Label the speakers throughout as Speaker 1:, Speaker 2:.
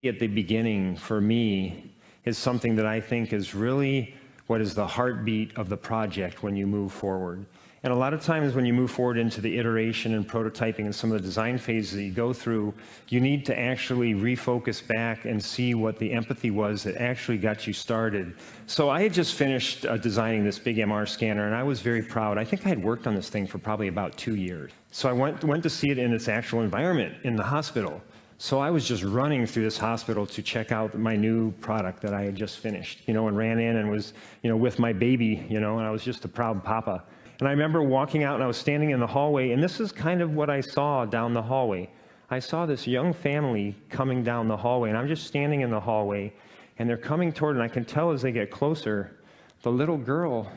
Speaker 1: at the beginning for me is something that I think is really what is the heartbeat of the project when you move forward. And a lot of times when you move forward into the iteration and prototyping and some of the design phases that you go through, you need to actually refocus back and see what the empathy was that actually got you started. So I had just finished designing this big MR scanner, and I was very proud. I think I had worked on this thing for probably about 2 years. So I went to see it in its actual environment in the hospital. So I was just running through this hospital to check out my new product that I had just finished, and ran in and was, with my baby, and I was just a proud papa. And I remember walking out and I was standing in the hallway, and this is kind of what I saw down the hallway. I saw this young family coming down the hallway, and I'm just standing in the hallway, and they're coming toward, and I can tell as they get closer, the little girl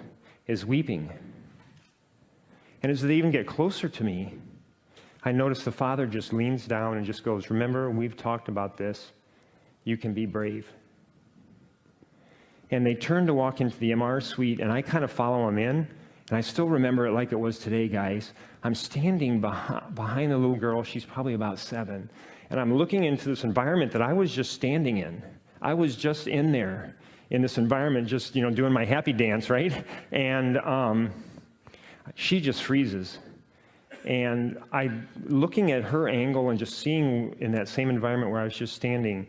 Speaker 1: is weeping. And as they even get closer to me, I notice the father just leans down and just goes, "Remember, we've talked about this. You can be brave." And they turn to walk into the MR suite, and I kind of follow them in. And I still remember it like it was today, guys. I'm standing behind the little girl. She's probably about 7. And I'm looking into this environment that I was just standing in. I was just in there in this environment, just, doing my happy dance, right? And she just freezes. And looking at her angle and just seeing in that same environment where I was just standing,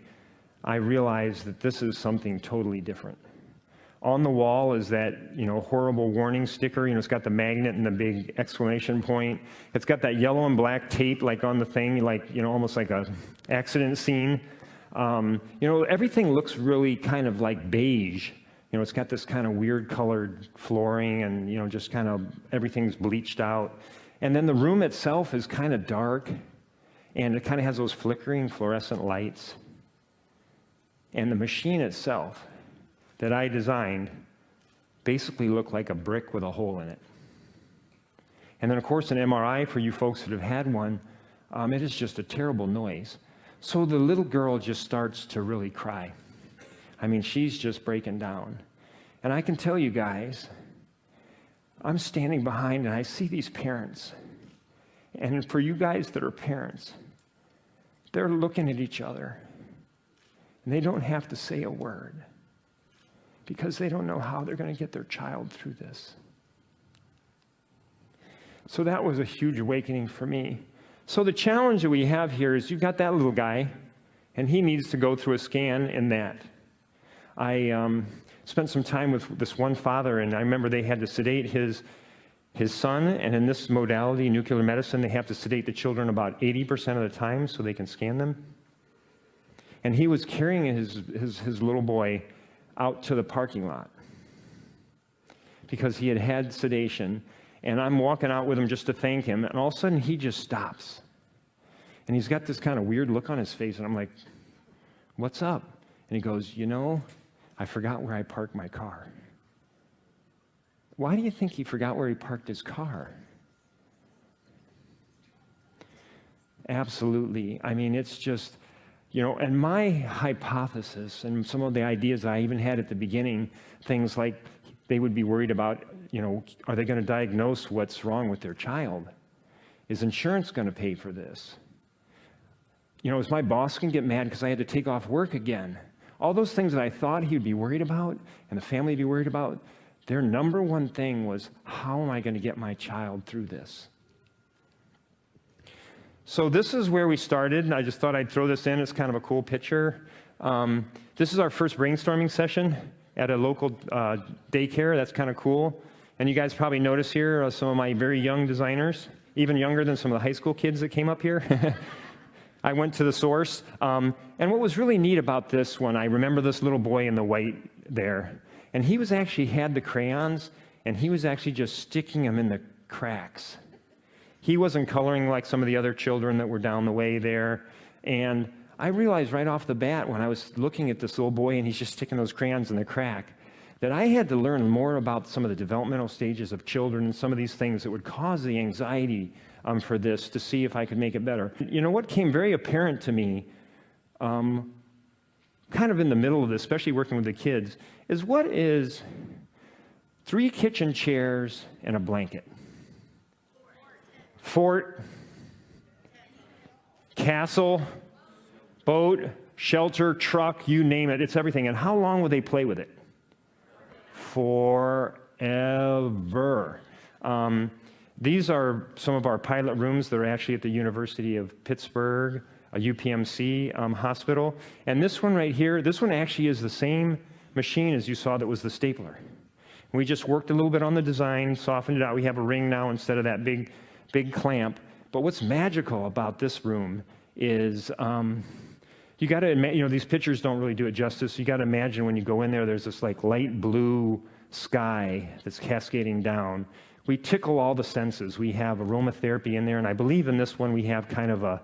Speaker 1: I realized that this is something totally different. On the wall is that, horrible warning sticker. It's got the magnet and the big exclamation point. It's got that yellow and black tape like on the thing, like, almost like a accident scene. Everything looks really kind of like beige. It's got this kind of weird colored flooring and, just kind of everything's bleached out. And then the room itself is kind of dark, and it kind of has those flickering fluorescent lights. And the machine itself that I designed basically looked like a brick with a hole in it. And then, of course, an MRI, for you folks that have had one, it is just a terrible noise. So the little girl just starts to really cry. I mean, she's just breaking down. And I can tell you guys, I'm standing behind and I see these parents. And for you guys that are parents, they're looking at each other. And they don't have to say a word, because they don't know how they're going to get their child through this. So that was a huge awakening for me. So the challenge that we have here is you've got that little guy, and he needs to go through a scan in that. I spent some time with this one father, and I remember they had to sedate his son, and in this modality, nuclear medicine, they have to sedate the children about 80% of the time so they can scan them. And he was carrying his little boy out to the parking lot because he had had sedation, and I'm walking out with him just to thank him, and all of a sudden he just stops, and he's got this kind of weird look on his face, and I'm like, "What's up?" And he goes, "I forgot where I parked my car." Why do you think he forgot where he parked his car? Absolutely. I mean, it's just, and my hypothesis and some of the ideas I even had at the beginning, things like they would be worried about, are they going to diagnose what's wrong with their child? Is insurance going to pay for this? Is my boss going to get mad because I had to take off work again? All those things that I thought he would be worried about and the family would be worried about, their number one thing was, how am I going to get my child through this? So this is where we started, and I just thought I'd throw this in. It's kind of a cool picture. This is our first brainstorming session at a local daycare. That's kind of cool. And you guys probably notice here some of my very young designers, even younger than some of the high school kids that came up here. I went to the source. And what was really neat about this one, I remember this little boy in the white there. And he was actually had the crayons, and he was actually just sticking them in the cracks. He wasn't coloring like some of the other children that were down the way there. And I realized right off the bat when I was looking at this little boy and he's just sticking those crayons in the crack, that I had to learn more about some of the developmental stages of children and some of these things that would cause the anxiety for this, to see if I could make it better. What came very apparent to me, kind of in the middle of this, especially working with the kids, is what is 3 kitchen chairs and a blanket? Fort, castle, boat, shelter, truck, you name it, it's everything. And how long will they play with it? Forever. These are some of our pilot rooms. They're actually at the University of Pittsburgh, a UPMC hospital. And this one right here, this one actually is the same machine as you saw that was the stapler. We just worked a little bit on the design, softened it out. We have a ring now instead of that big clamp. But what's magical about this room is you got to imagine, these pictures don't really do it justice. You got to imagine when you go in there, there's this like light blue sky that's cascading down. We tickle all the senses. We have aromatherapy in there, and I believe in this one we have kind of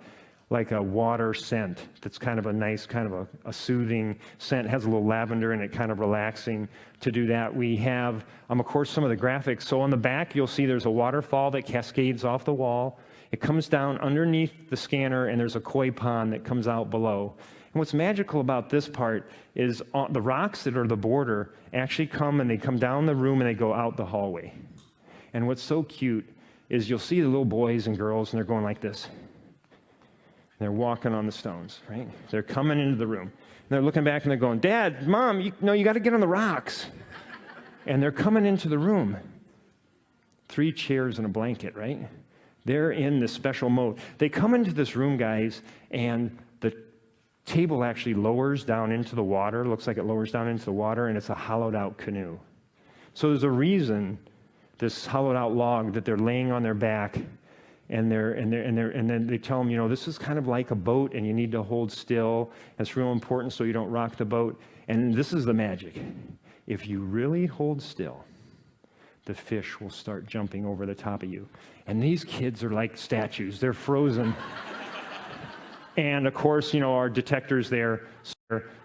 Speaker 1: like a water scent that's kind of a nice, kind of a soothing scent. It has a little lavender in it, kind of relaxing to do that. We have, of course, some of the graphics. So on the back, you'll see there's a waterfall that cascades off the wall. It comes down underneath the scanner, and there's a koi pond that comes out below. And what's magical about this part is the rocks that are the border actually come, and they come down the room, and they go out the hallway. And what's so cute is you'll see the little boys and girls, and they're going like this. They're walking on the stones, right? They're coming into the room. And they're looking back, and they're going, Dad, Mom, you got to get on the rocks. And they're coming into the room. 3 chairs and a blanket, right? They're in this special mode. They come into this room, guys, and the table actually lowers down into the water. Looks like it lowers down into the water, and it's a hollowed-out canoe. So there's a reason this hollowed-out log that they're laying on their back, and then they tell them, this is kind of like a boat, and you need to hold still. It's real important so you don't rock the boat. And this is the magic. If you really hold still, the fish will start jumping over the top of you. And these kids are like statues. They're frozen. And of course, our detectors there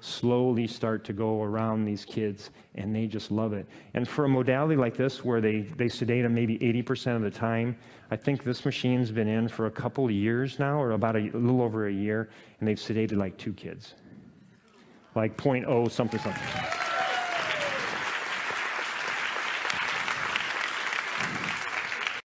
Speaker 1: slowly start to go around these kids, and they just love it. And for a modality like this, where they sedate them maybe 80% of the time, I think this machine's been in for a couple of years now, or about a little over a year, and they've sedated like 2 kids. Like 0.0 something.